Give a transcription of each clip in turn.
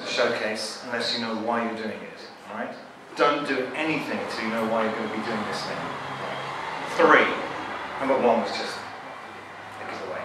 a showcase unless you know why you're doing it, all right? Don't do anything until you know why you're going to be doing this thing. Right? 3. Number 1 was just take it away.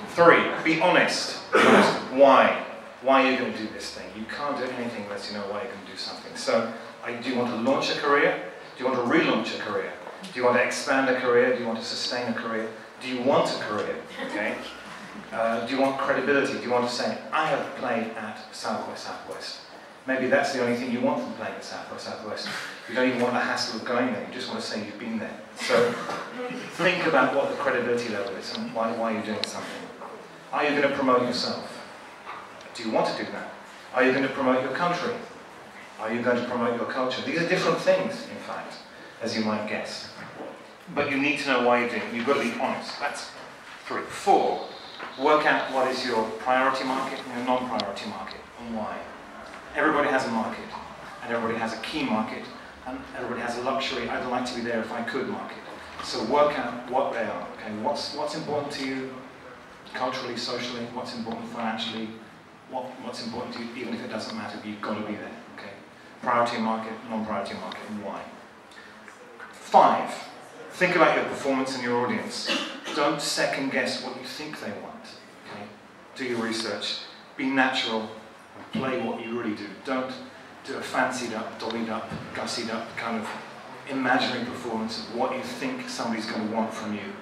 3. Be honest. Be honest. Why? Why are you going to do this thing? You can't do anything unless you know why you're going to do something. So, do you want to launch a career? Do you want to relaunch a career? Do you want to expand a career? Do you want to sustain a career? Do you want a career? Okay. Do you want credibility? Do you want to say, I have played at South by Southwest? Maybe that's the only thing you want from playing at South by Southwest. You don't even want the hassle of going there. You just want to say you've been there. So think about what the credibility level is and why you're doing something. Are you going to promote yourself? Do you want to do that? Are you going to promote your country? Are you going to promote your culture? These are different things, in fact, as you might guess. But you need to know why you're doing it. You've got to be honest. That's 3. 4. Work out what is your priority market and your non-priority market, and why. Everybody has a market, and everybody has a key market, and everybody has a luxury, I'd like to be there if I could market. So work out what they are, okay? What's important to you culturally, socially, what's important financially, what's important to you, even if it doesn't matter, you've got to be there, okay? Priority market, non-priority market, and why. 5. Think about your performance and your audience. Don't second guess what you think they want, okay? Do your research, be natural, and play what you really do. Don't do a fancied up, dollied up, gussied up kind of imaginary performance of what you think somebody's going to want from you,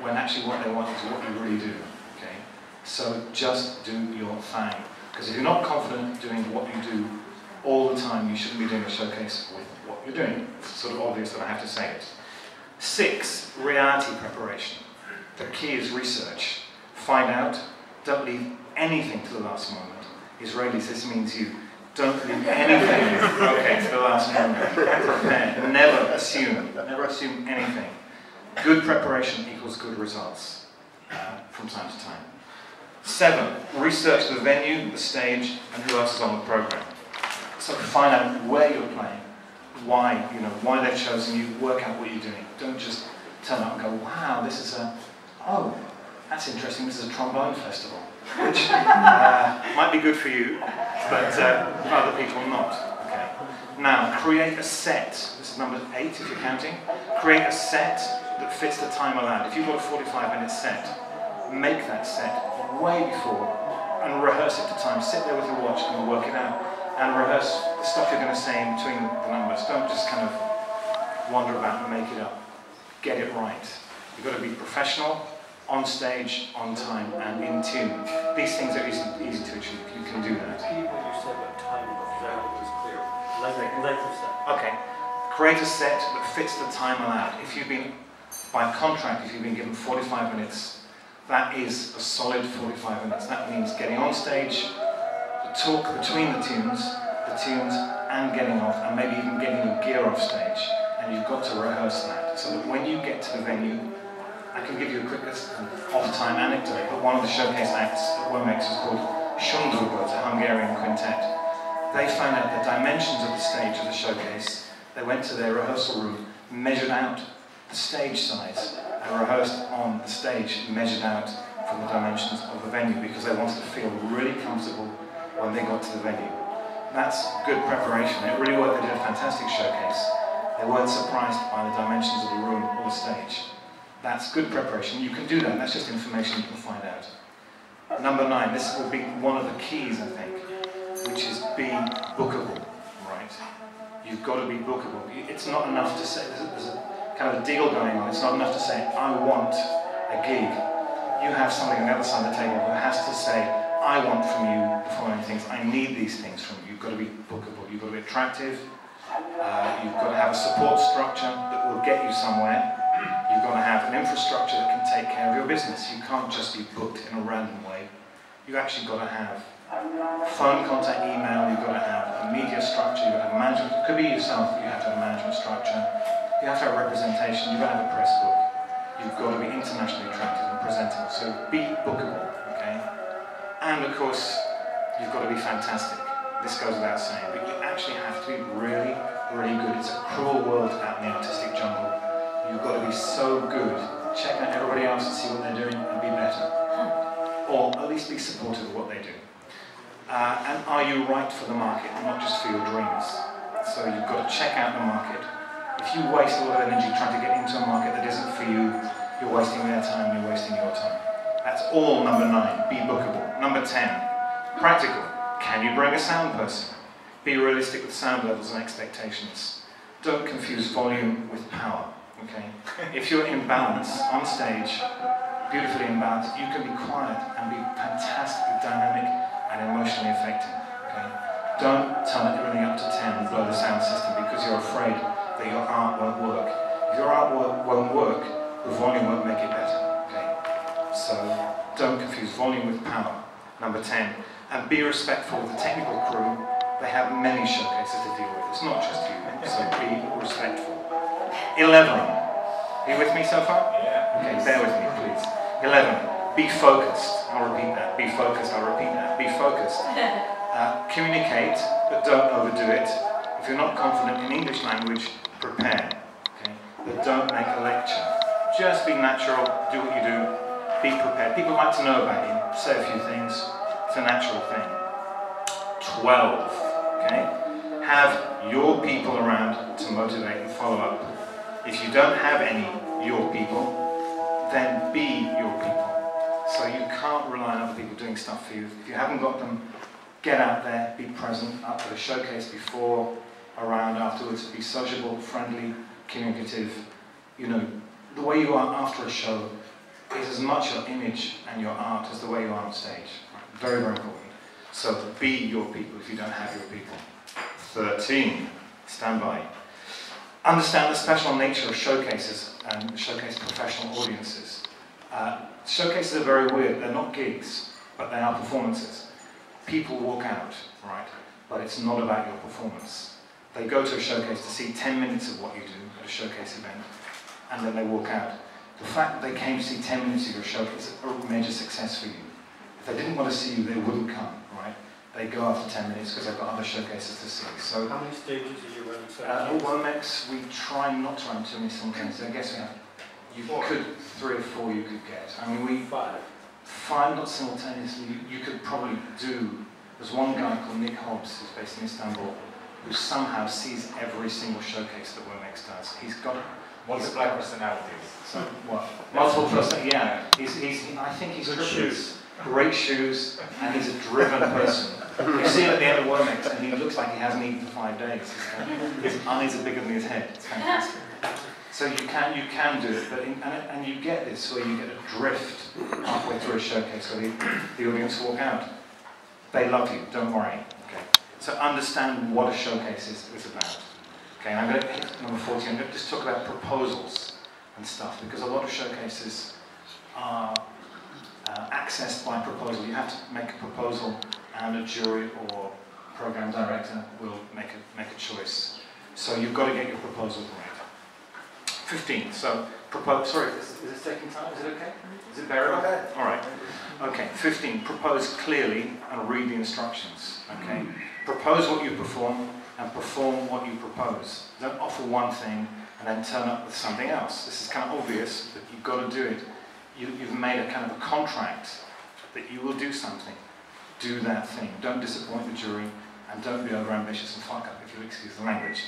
when actually what they want is what you really do, okay? So just do your thing. Because if you're not confident doing what you do all the time, you shouldn't be doing a showcase with what you're doing. It's sort of obvious that I have to say it. 6, reality preparation. The key is research. Find out, don't leave anything to the last moment. Israelis, this means you. Don't leave anything to the last moment. Prepare. Never assume anything. Good preparation equals good results from time to time. 7, research the venue, the stage, and who else is on the program. So find out where you're playing, why they've chosen you, work out what you're doing. Don't just turn up and go, wow, this is oh, that's interesting, this is a trombone festival, which might be good for you, but for other people not. Okay. Now, create a set. This is number 8 if you're counting. Create a set that fits the time allowed. If you've got a 45-minute set, make that set way before and rehearse it to time. Sit there with your watch and work it out. And rehearse the stuff you're going to say in between the numbers. Don't just kind of wander about and make it up. Get it right. You've got to be professional, on stage, on time, and in tune. These things are easy to achieve. You can do that. When you said about time, that was clear. Length of set. Okay. Create a set that fits the time allowed. If you've been, by contract, if you've been given 45 minutes, that is a solid 45 minutes. That means getting on stage, talk between the tunes and getting off, and maybe even getting your gear off stage, and you've got to rehearse that, so that when you get to the venue, I can give you a quick off-time anecdote, but one of the showcase acts at WOMEX was called Shundruba, it's a Hungarian quintet. They found out the dimensions of the stage of the showcase. They went to their rehearsal room, measured out the stage size, and rehearsed on the stage, measured out from the dimensions of the venue, because they wanted to feel really comfortable when they got to the venue. That's good preparation. It really worked. They did a fantastic showcase. They weren't surprised by the dimensions of the room or the stage. That's good preparation. You can do that. That's just information you can find out. Number 9, this will be one of the keys, I think, which is be bookable, right? You've got to be bookable. It's not enough to say, there's a kind of a deal going on. It's not enough to say, I want a gig. You have somebody on the other side of the table who has to say, I want from you the following things. I need these things from you. You've got to be bookable. You've got to be attractive. You've got to have a support structure that will get you somewhere. You've got to have an infrastructure that can take care of your business. You can't just be booked in a random way. You've actually got to have phone contact, email. You've got to have a media structure. You've got to have management. It could be yourself. You have to have a management structure. You have to have representation. You've got to have a press book. You've got to be internationally attractive and presentable. So be bookable. Okay. And of course, you've got to be fantastic. This goes without saying, but you actually have to be really, really good. It's a cruel world out in the artistic jungle. You've got to be so good. Check out everybody else and see what they're doing and be better. Or at least be supportive of what they do. And are you right for the market, not just for your dreams? So you've got to check out the market. If you waste a lot of energy trying to get into a market that isn't for you, you're wasting their time, you're wasting your time. That's all number 9, be bookable. Number 10, practical. Can you bring a sound person? Be realistic with sound levels and expectations. Don't confuse volume with power, okay? If you're in balance on stage, beautifully in balance, you can be quiet and be fantastically dynamic and emotionally affecting, okay? Don't turn everything up to 10 and blow the sound system because you're afraid that your art won't work. If your art won't work, the volume won't make it better, okay? So don't confuse volume with power, number 10. And be respectful of the technical crew. They have many showcases to deal with. It's not just you, so be respectful. 11. Are you with me so far? Yeah. Okay, bear with me, please. 11. Be focused. I'll repeat that. Be focused. I'll repeat that. Be focused. Communicate, but don't overdo it. If you're not confident in English language, prepare. Okay? But don't make a lecture. Just be natural. Do what you do. Be prepared. People like to know about you. Say a few things. It's a natural thing. 12. Okay? Have your people around to motivate and follow up. If you don't have any your people, then be your people. So you can't rely on other people doing stuff for you. If you haven't got them, get out there, be present, up at a showcase before, around, afterwards, be sociable, friendly, communicative. You know, the way you are after a show is as much your image and your art as the way you are on stage. Very, very important. So be your people if you don't have your people. 13, stand by. Understand the special nature of showcases and showcase professional audiences. Showcases are very weird. They're not gigs, but they are performances. People walk out, right? But it's not about your performance. They go to a showcase to see 10 minutes of what you do at a showcase event, and then they walk out. The fact that they came to see 10 minutes of your showcase is a major success for you. If they didn't want to see you, they wouldn't come, right? They go after 10 minutes because they've got other showcases to see. So, how many stages are you running? at WOMEX, we try not to run too many simultaneously. I guess we have. You could 3 or 4 you could get. I mean, we 5 not simultaneously. You could probably do. There's one guy called Nick Hobbs who's based in Istanbul who somehow sees every single showcase that WOMEX does. He's got multiple personalities. So what? Multiple personalities. Yeah. I think he's shoes. Great shoes, and he's a driven person. You see him at the end of WOMEX, and he looks like he hasn't eaten for 5 days. His eyes are bigger than his head. It's fantastic. So you can do it, but and you get this where you get a drift halfway through a showcase where the audience walk out. They love you. Don't worry. Okay. So understand what a showcase is about. Okay. And I'm going to hit number 40. I'm going to just talk about proposals and stuff because a lot of showcases are accessed by proposal. You have to make a proposal, and a jury or program director will make a choice. So you've got to get your proposal right. 15. So sorry, is this taking time? Is it okay? Is it bearable? Okay. All right. Okay. 15. Propose clearly and read the instructions. Okay. Propose what you perform and perform what you propose. Don't offer one thing and then turn up with something else. This is kind of obvious, but you've got to do it. You've made a kind of a contract that you will do something. Do that thing. Don't disappoint the jury, and don't be over-ambitious and fuck up, if you'll excuse the language.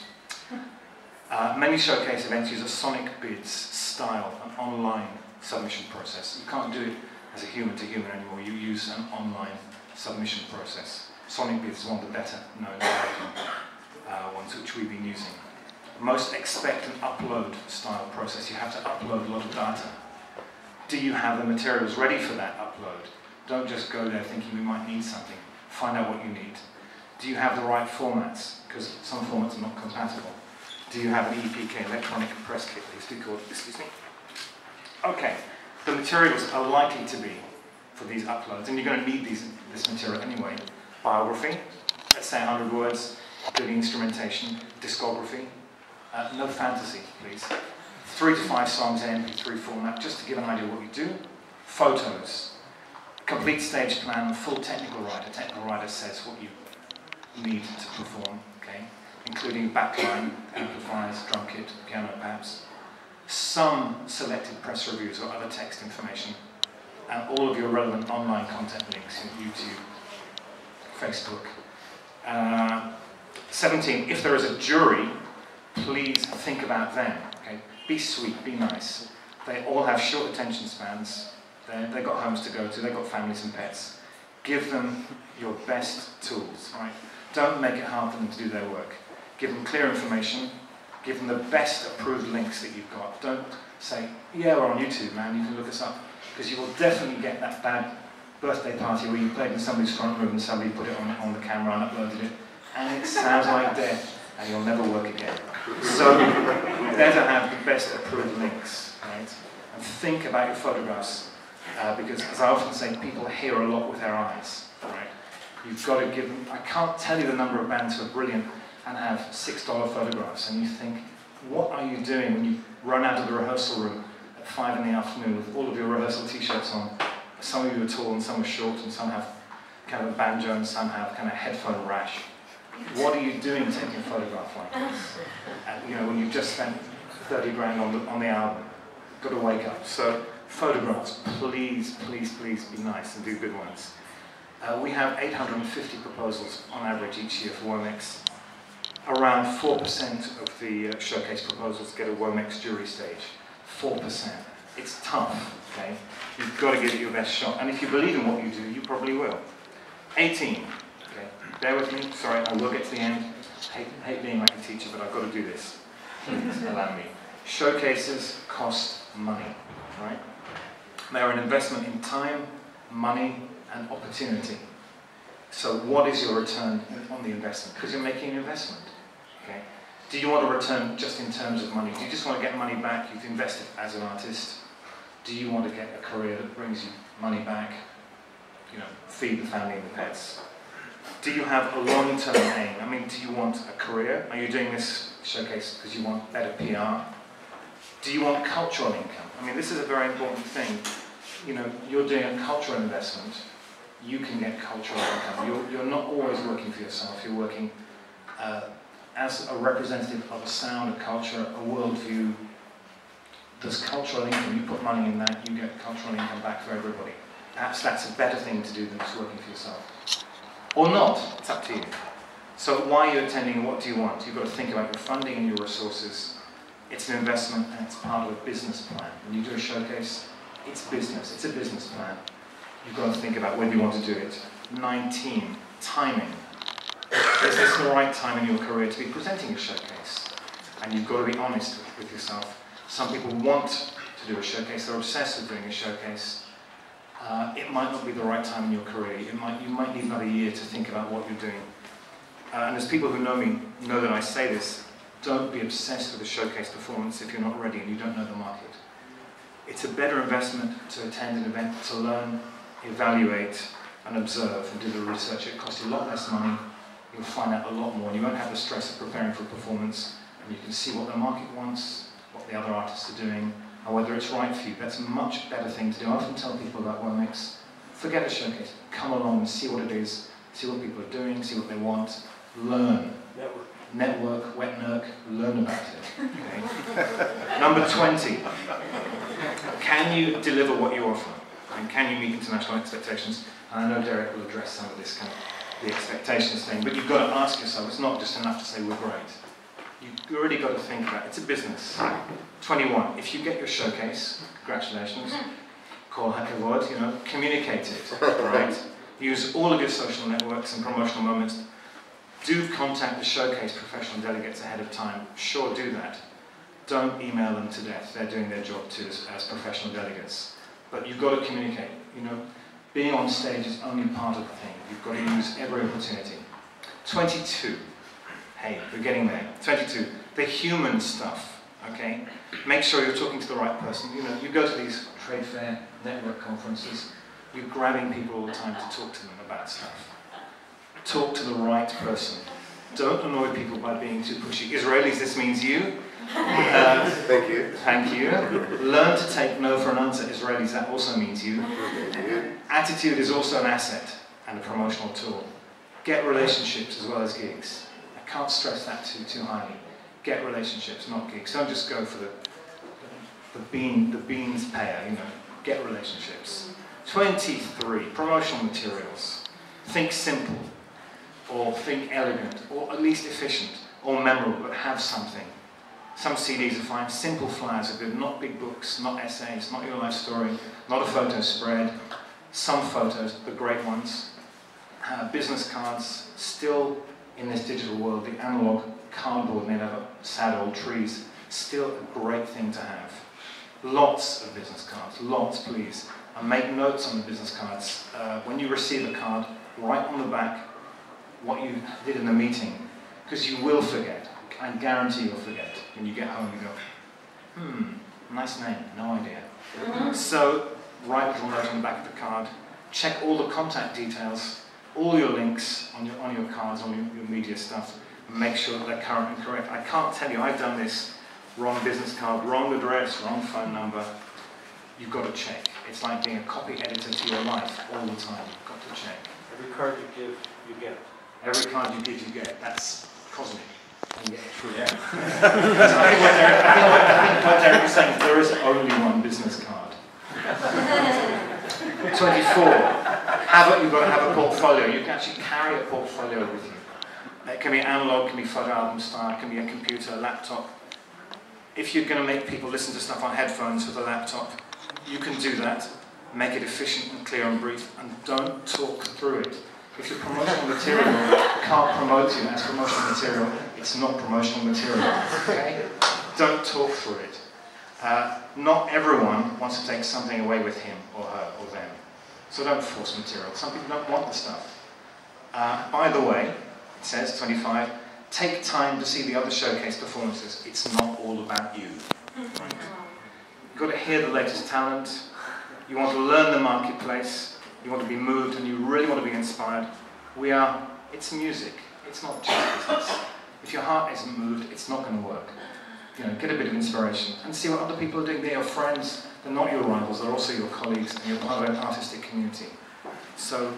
Many showcase events use a sonic bids style, an online submission process. You can't do it as a human-to-human anymore. You use an online submission process. Sonic bids is one of the better known ones which we've been using. Most expect an upload style process. You have to upload a lot of data. Do you have the materials ready for that upload? Don't just go there thinking you might need something. Find out what you need. Do you have the right formats? Because some formats are not compatible. Do you have an EPK, electronic press kit, these two called, excuse me? Okay, the materials are likely to be for these uploads, and you're going to need this material anyway. Biography, let's say 100 words, do the instrumentation, discography, no fantasy, please. 3 to 5 songs in MP3 format, just to give an idea of what you do. Photos, complete stage plan, full technical writer. Technical writer says what you need to perform, okay? Including backline, amplifiers, drum kit, piano perhaps. Some selected press reviews or other text information, and all of your relevant online content links in YouTube, Facebook. 17, if there is a jury, please think about them. Okay? Be sweet, be nice. They all have short attention spans. They've got homes to go to, they've got families and pets. Give them your best tools, right? Don't make it hard for them to do their work. Give them clear information. Give them the best approved links that you've got. Don't say, yeah, we're on YouTube, man, you can look us up. Because you will definitely get that bad birthday party where you played in somebody's front room and somebody put it on the camera and uploaded it, and it sounds like death, and you'll never work again. So, better have the best approved links, right? And think about your photographs, because as I often say, people hear a lot with their eyes, right? You've got to give them, I can't tell you the number of bands who are brilliant and have $6 photographs, and you think, what are you doing when you run out of the rehearsal room at 5 in the afternoon with all of your rehearsal t-shirts on? Some of you are tall and some are short, and some have kind of a banjo and some have kind of headphone rash. What are you doing taking a photograph like this? And, you know, when you've just spent 30 grand on the album, you've got to wake up. So photographs, please, please, please be nice and do good ones. We have 850 proposals on average each year for WOMEX. Around 4% of the showcase proposals get a WOMEX jury stage. 4%. It's tough, okay? You've got to give it your best shot. And if you believe in what you do, you probably will. 18. Okay? Bear with me. Sorry, I will get to the end. Hate being like a teacher, but I've got to do this. Please allow me. Showcases cost money, right? They're an investment in time, money, and opportunity. So what is your return on the investment? Because you're making an investment. Okay? Do you want a return just in terms of money? Do you just want to get money back you've invested as an artist? Do you want to get a career that brings you money back? You know, feed the family and the pets? Do you have a long-term aim? I mean, do you want a career? Are you doing this showcase because you want better PR? Do you want cultural income? I mean, this is a very important thing. You know, you're doing a cultural investment. You can get cultural income. You're not always working for yourself. You're working as a representative of a sound, a culture, a worldview. There's cultural income. You put money in that, you get cultural income back for everybody. Perhaps that's a better thing to do than just working for yourself. Or not. It's up to you. So why are you attending and what do you want? You've got to think about your funding and your resources. It's an investment and it's part of a business plan. When you do a showcase, it's business. It's a business plan. You've got to think about whether you want to do it. 19, timing. Is this the right time in your career to be presenting a showcase? And you've got to be honest with yourself. Some people want to do a showcase, they're obsessed with doing a showcase. It might not be the right time in your career. You might need another year to think about what you're doing. And as people who know me know that I say this, don't be obsessed with a showcase performance if you're not ready and you don't know the market. It's a better investment to attend an event, to learn, evaluate and observe and do the research. It costs you a lot less money. You'll find out a lot more and you won't have the stress of preparing for a performance, and you can see what the market wants, what the other artists are doing, and whether it's right for you. That's a much better thing to do. I often tell people about WOMEX, forget a showcase, come along and see what it is, see what people are doing, see what they want, learn. Network, wet nerk, learn about it. Okay? Number 20, can you deliver what you offer? And can you meet international expectations? And I know Derek will address some of this kind of the expectations thing, but you've got to ask yourself, it's not just enough to say we're great. You've already got to think about it. It's a business. 21, if you get your showcase, congratulations, call happy word, you know, communicate it, right? Use all of your social networks and promotional moments. Do contact the showcase professional delegates ahead of time. Sure, do that. Don't email them to death. They're doing their job too as professional delegates. But you've got to communicate. You know, being on stage is only part of the thing. You've got to use every opportunity. 22. Hey, we're getting there. 22. The human stuff. Okay. Make sure you're talking to the right person. You know, you go to these trade fair network conferences. You're grabbing people all the time to talk to them about stuff. Talk to the right person. Don't annoy people by being too pushy. Israelis, this means you. Thank you. Thank you. Learn to take no for an answer. Israelis, that also means you. Attitude is also an asset and a promotional tool. Get relationships as well as gigs. I can't stress that too highly. Get relationships, not gigs. Don't just go for the beans payer, you know. Get relationships. 23, promotional materials. Think simple. or think elegant, or at least efficient, or memorable, but have something. Some CDs are fine, simple flyers are good, not big books, not essays, not your life story, not a photo spread. Some photos, the great ones. Business cards, still in this digital world, the analog cardboard made out of sad old trees, still a great thing to have. Lots of business cards, lots please. And make notes on the business cards. When you receive a card, write on the back what you did in the meeting, because you will forget. I guarantee you'll forget. When you get home, you go, nice name, no idea. So, write a little note on the back of the card. Check all the contact details, all your links on your cards, on your media stuff. Make sure that they're current and correct. I can't tell you, I've done this. Wrong business card, wrong address, wrong phone number. You've got to check. It's like being a copy editor to your life all the time. You've got to check. Every card you give, you get. Every card you give, you get. That's cosmic. And yet true. Yeah. I think what Derek is saying is there is only one business card. 24. You've got to have a portfolio. You can actually carry a portfolio with you. It can be analog, it can be photo album style, it can be a computer, a laptop. If you're going to make people listen to stuff on headphones with a laptop, you can do that. Make it efficient and clear and brief, and don't talk through it. If your promotional material can't promote you as promotional material, it's not promotional material. Okay? Don't talk through it. Not everyone wants to take something away with him or her or them. So don't force material. Some people don't want the stuff. By the way, it says, 25, take time to see the other showcase performances. It's not all about you. Right? You've got to hear the latest talent. You want to learn the marketplace. You want to be moved and you really want to be inspired. It's music. It's not just business. If your heart isn't moved, it's not going to work. You know, get a bit of inspiration and see what other people are doing. They're your friends. They're not your rivals. They're also your colleagues and you're part of an artistic community. So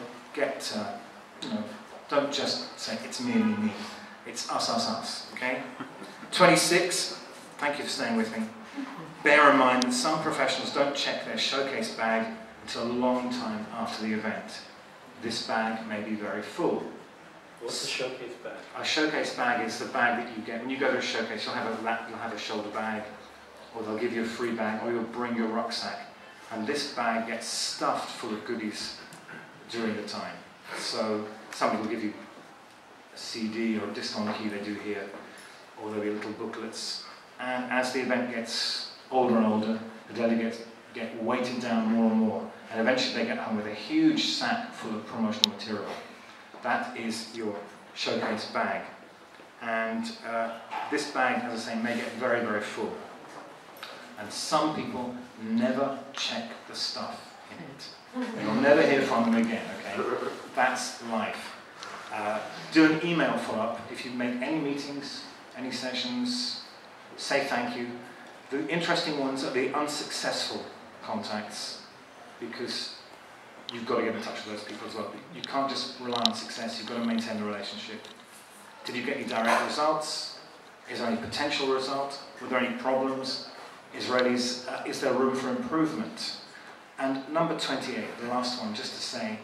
don't just say, it's me, me, me. It's us, us, us, okay? 26, thank you for staying with me. Bear in mind that some professionals don't check their showcase bag until a long time after the event. This bag may be very full. What's a showcase bag? A showcase bag is the bag that you get. When you go to a showcase, you'll have a shoulder bag, or they'll give you a free bag, or you'll bring your rucksack. And this bag gets stuffed full of goodies during the time. So somebody will give you a CD or a disc on key, they do here, or there'll be little booklets. And as the event gets older and older, the delegates get weighted down more and more, and eventually they get home with a huge sack full of promotional material. That is your showcase bag. And this bag, as I say, may get very, very full. And some people never check the stuff in it. You'll never hear from them again, okay? That's life. Do an email follow-up. If you make any meetings, any sessions, say thank you. The interesting ones are the unsuccessful contacts, because you've got to get in touch with those people as well. You can't just rely on success, you've got to maintain the relationship. Did you get any direct results? Is there any potential result? Were there any problems? Is there room for improvement? And number 28, the last one, just to say,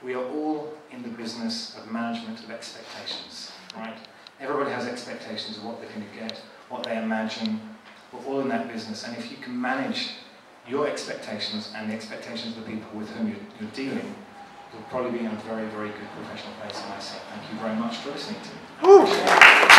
we are all in the business of management of expectations, right? Everybody has expectations of what they can get, what they imagine. We're all in that business, and if you can manage your expectations and the expectations of the people with whom you're dealing, you'll probably be in a very, very good professional place. And I say thank you very much for listening to me.